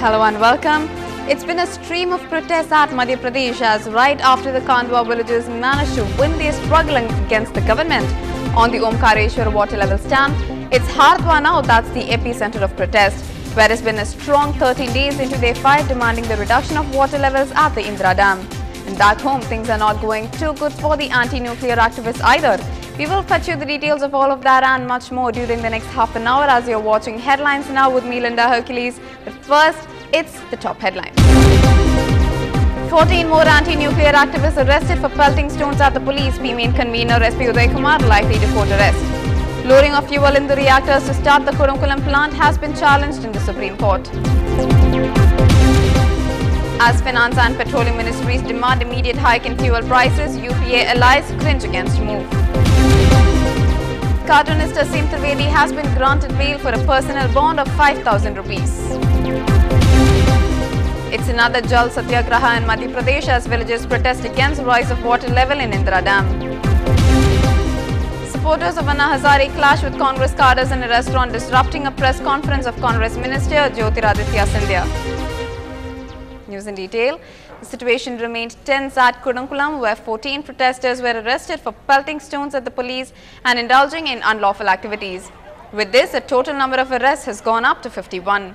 Hello and welcome. It's been a stream of protests at Madhya Pradesh as right after the Khandwa villagers managed to win their struggle against the government on the Omkareshwar water level stand. It's Hardwa now that's the epicenter of protest, where it's been a strong 13 days into their fight demanding the reduction of water levels at the Indra Dam. And back home, things are not going too good for the anti-nuclear activists either. We will fetch you the details of all of that and much more during the next half an hour as you're watching Headlines Now with me, Linda Hercules. But first, it's the top headlines. 14 more anti-nuclear activists arrested for pelting stones at the police. PMAIN convener SP Uday Kumar likely to court arrest. Loading of fuel in the reactors to start the Kodunkulam plant has been challenged in the Supreme Court. As Finance and Petroleum Ministries demand immediate hike in fuel prices, UPA allies cringe against move. Cartoonist Asim Trivedi has been granted bail for a personal bond of 5,000 rupees. It's another Jal Satyagraha in Madhya Pradesh as villagers protest against the rise of water level in Indra Dam. Supporters of Anna Hazare clash with Congress cadres in a restaurant, disrupting a press conference of Congress Minister Jyotiraditya Scindia. News in detail. The situation remained tense at Kodunkulam, where 14 protesters were arrested for pelting stones at the police and indulging in unlawful activities. With this, the total number of arrests has gone up to 51.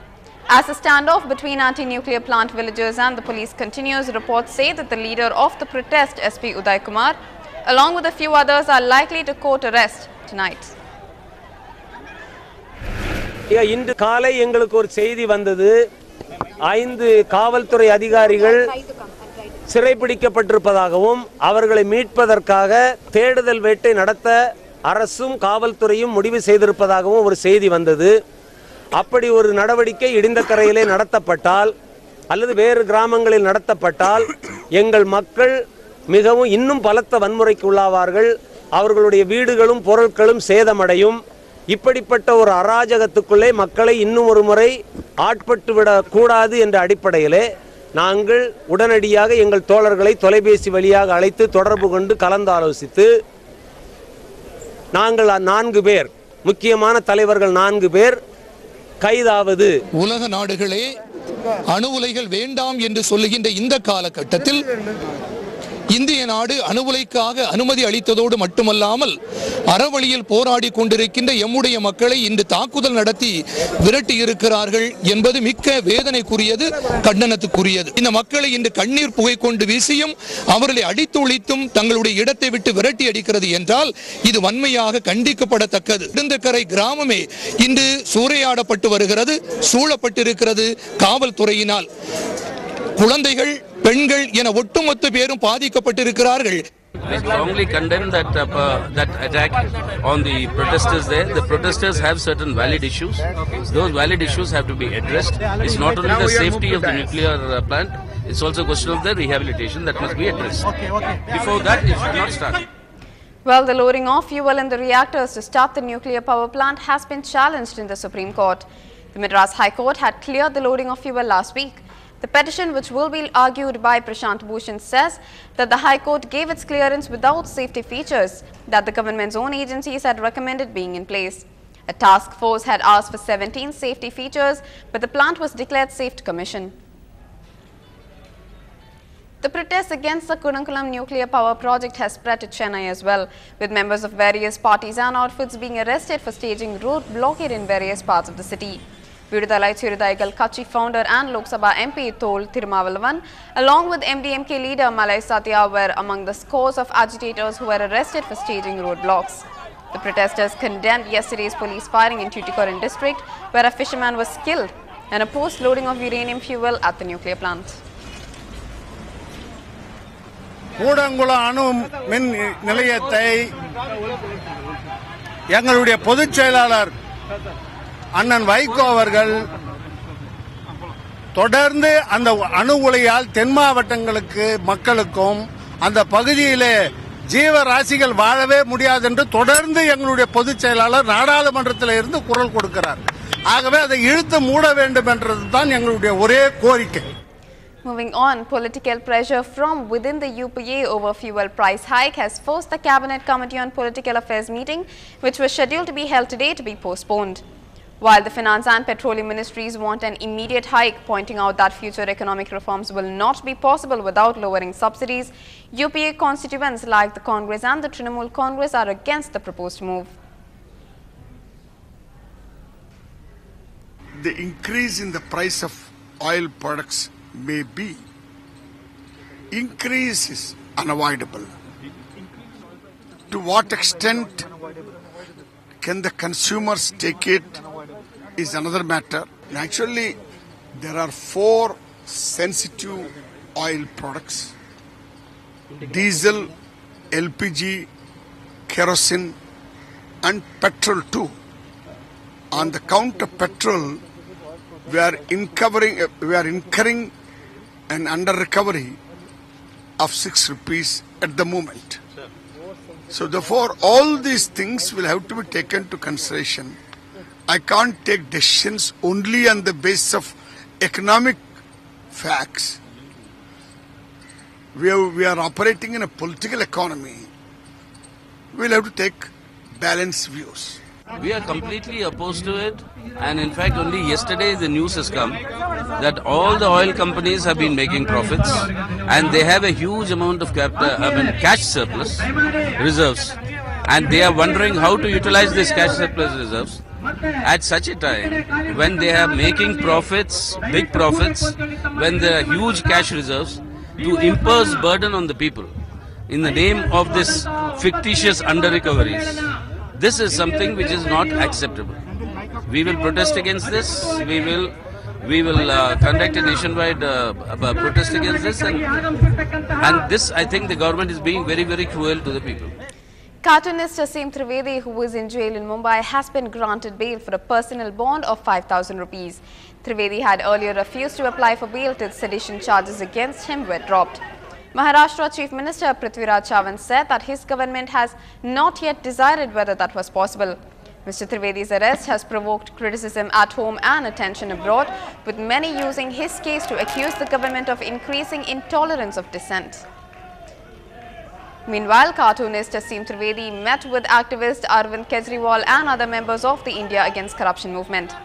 As the standoff between anti-nuclear plant villagers and the police continues, reports say that the leader of the protest, SP Uday Kumar, along with a few others, are likely to court arrest tonight. இன்று காலை எங்களுக்கு ஒரு செய்தி வந்தது. 5 காவல்துறை அதிகாரிகள் சிறைபிடிக்கப்பட்டிருப்பதாகவும் அவர்களை மீட்பதற்காக தேடுதல் வேட்டை நடத்த அரசும் காவல்துறையும் முடிவு செய்திருப்பதாகவும் ஒரு செய்தி வந்தது. அப்படி ஒரு நடவடிக்கை இடிந்தக்கரையிலே நடத்தப்பட்டால் அல்லது வேறு கிராமங்களில் நடத்தப்பட்டால் எங்கள் மக்கள் மிகவும் இன்னும் பலத்த வன்முறைக்கு உள்ளாவார்கள். அவர்களுடைய வீடுகளும் பொருட்களும் சேதமடையும். இப்படிப்பட்ட ஒரு அராஜகத்துக்குள்ளே மக்களை இன்னும் ஒரு முறை ஆட்பட்டுவிடக் கூடாது என்ற அடிப்படையிலே நாங்கள் உடனடியாக எங்கள் தோழர்களை தொலைபேசி வழியாக அழைத்து தொடர்பு கொண்டு கலந்தாலோசித்து நாங்கள் 4 பேர் முக்கியமான தலைவர்கள் 4 பேர் கைதாவது. உலக நாடுகளே அணு உலைகள் வேண்டாம் என்று சொல்லுகின்ற இந்த காலகட்டத்தில் இந்திய நாடு அணு உலைக்காக அனுமதி அளித்ததோடு மட்டுமல்லாமல் அறவழியில் போராடி கொண்டிருக்கின்ற எம்முடைய மக்களை இன்று தாக்குதல் நடத்தி விரட்டி இருக்கிறார்கள் என்பது மிக்க வேதனைக்குரியது, கண்டனத்துக்குரியது. இந்த மக்களை இன்று கண்ணீர் புகை கொண்டு வீசியும் அவர்களை அடித்து ஒழித்தும் தங்களுடைய இடத்தை விட்டு விரட்டி அடிக்கிறது என்றால் இது வன்மையாக கண்டிக்கப்படத்தக்கது. இடிந்தக்கரை கிராமமே இன்று சூறையாடப்பட்டு வருகிறது, சூழப்பட்டிருக்கிறது காவல்துறையினால். குழந்தைகள், பெண்கள் என ஒட்டுமொத்த பேரும் பாதிக்கப்பட்டிருக்கிறார்கள். I strongly condemn that attack on the protesters there. The protesters have certain valid issues. Those valid issues have to be addressed. It's not only the safety of the nuclear plant, it's also a question of the rehabilitation that must be addressed. Before that, it should not start. Well, the loading of fuel in the reactors to start the nuclear power plant has been challenged in the Supreme Court. The Madras High Court had cleared the loading of fuel last week. The petition, which will be argued by Prashant Bhushan, says that the High Court gave its clearance without safety features that the government's own agencies had recommended being in place. A task force had asked for 17 safety features, but the plant was declared safe to commission. The protest against the Kodunkulam nuclear power project has spread to Chennai as well, with members of various parties and outfits being arrested for staging road blockade in various parts of the city. Vidudalai Chirudaigal Kachi founder and Lok Sabha MP Thol Thirumavalavan, along with MDMK leader Malai Satya, were among the scores of agitators who were arrested for staging roadblocks. The protesters condemned yesterday's police firing in Tuticorin district, where a fisherman was killed, and opposed loading of uranium fuel at the nuclear plant. கூடங்குள அணு மின் நிலையத்தை எங்களுடைய பொதுச் செயலாளர் அண்ணன் வைகோ அவர்கள் தொடர்ந்து அந்த அணு உலையால் தென் மாவட்டங்களுக்கு மக்களுக்கும் அந்த பகுதியிலே ஜீவராசிகள் வாழவே முடியாது என்று தொடர்ந்து எங்களுடைய பொதுச் செயலாளர் நாடாளுமன்றத்தில் இருந்து குரல் கொடுக்கிறார். ஆகவே அதை இழுத்து மூட வேண்டும் என்றதுதான் எங்களுடைய ஒரே கோரிக்கை. Moving on, political pressure from within the UPA over fuel price hike has forced the Cabinet Committee on Political Affairs meeting, which was scheduled to be held today, to be postponed. While the Finance and Petroleum Ministries want an immediate hike, pointing out that future economic reforms will not be possible without lowering subsidies, UPA constituents like the Congress and the Trinamool Congress are against the proposed move. The increase in the price of oil products may be. Increase is unavoidable. To what extent can the consumers take it is another matter. Naturally, there are 4 sensitive oil products: diesel, LPG, kerosene, and petrol too. On the count of petrol, we are incurring an under recovery of 6 rupees at the moment. So therefore, all these things will have to be taken to consideration. I can't take decisions only on the basis of economic facts. We are operating in a political economy. We'll have to take balanced views. We are completely opposed to it, and in fact only yesterday the news has come that all the oil companies have been making profits and they have a huge amount of cash surplus reserves, and they are wondering how to utilize this cash surplus reserves at such a time when they are making profits, big profits, when there are huge cash reserves, to impose burden on the people in the name of this fictitious under-recoveries. This is something which is not acceptable. We will protest against this. We will conduct a nationwide protest against this, and this, I think, the government is being very, very cruel to the people. Cartoonist Aseem Trivedi, who is in jail in Mumbai, has been granted bail for a personal bond of 5,000 rupees. Trivedi had earlier refused to apply for bail till sedition charges against him were dropped. Maharashtra Chief Minister Prithviraj Chavan said that his government has not yet decided whether that was possible. Mr. Trivedi's arrest has provoked criticism at home and attention abroad, with many using his case to accuse the government of increasing intolerance of dissent. Meanwhile, cartoonist Aseem Trivedi met with activist Arvind Kejriwal and other members of the India Against Corruption movement.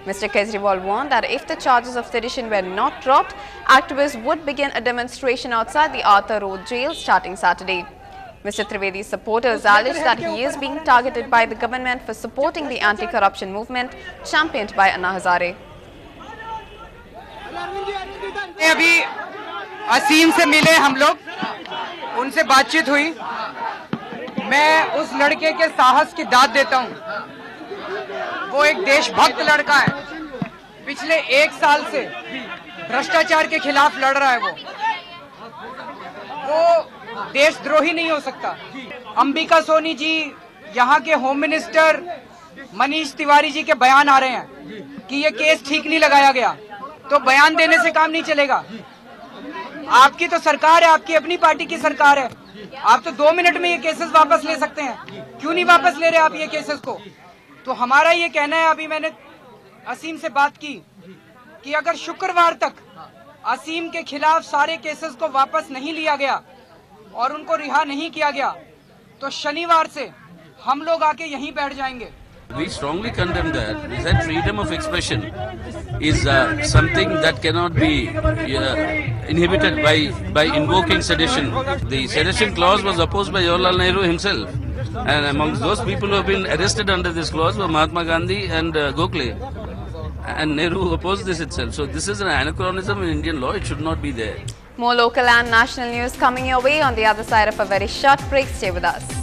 Mr. Kejriwal warned that if the charges of sedition were not dropped, activists would begin a demonstration outside the Arthur Road jail starting Saturday. Mr. Trivedi's supporters allege that he is being targeted by the government for supporting the anti-corruption movement championed by Anna Hazare. अभी असीम से मिले हम लोग, उनसे बातचीत हुई। मैं उस लड़के के साहस की दाद देता हूँ। वो एक देशभक्त लड़का है। पिछले 1 साल से भ्रष्टाचार के खिलाफ लड़ रहा है। वो देशद्रोही नहीं हो सकता। अंबिका सोनी जी, यहाँ के होम मिनिस्टर मनीष तिवारी जी के बयान आ रहे हैं कि ये केस ठीक नहीं लगाया गया, तो बयान देने से काम नहीं चलेगा। आपकी तो सरकार है, आपकी अपनी पार्टी की सरकार है, आप तो 2 मिनट में ये केसेस वापस ले सकते हैं, क्यों नहीं वापस ले रहे आप ये केसेस को? तो हमारा ये कहना है, अभी मैंने असीम से बात की कि अगर शुक्रवार तक असीम के खिलाफ सारे केसेस को वापस नहीं लिया गया और उनको रिहा नहीं किया गया, तो शनिवार से हम लोग आके यहीं बैठ जाएंगे। We strongly condemn that. We said freedom of expression is something that cannot be inhibited by invoking sedition. The sedition clause was opposed by Jawaharlal Nehru himself, and amongst those people who have been arrested under this clause were Mahatma Gandhi and Gokhale, and Nehru opposed this itself. So this is an anachronism in Indian law. It should not be there. More local and national news coming your way on the other side of a very short break. Stay with us.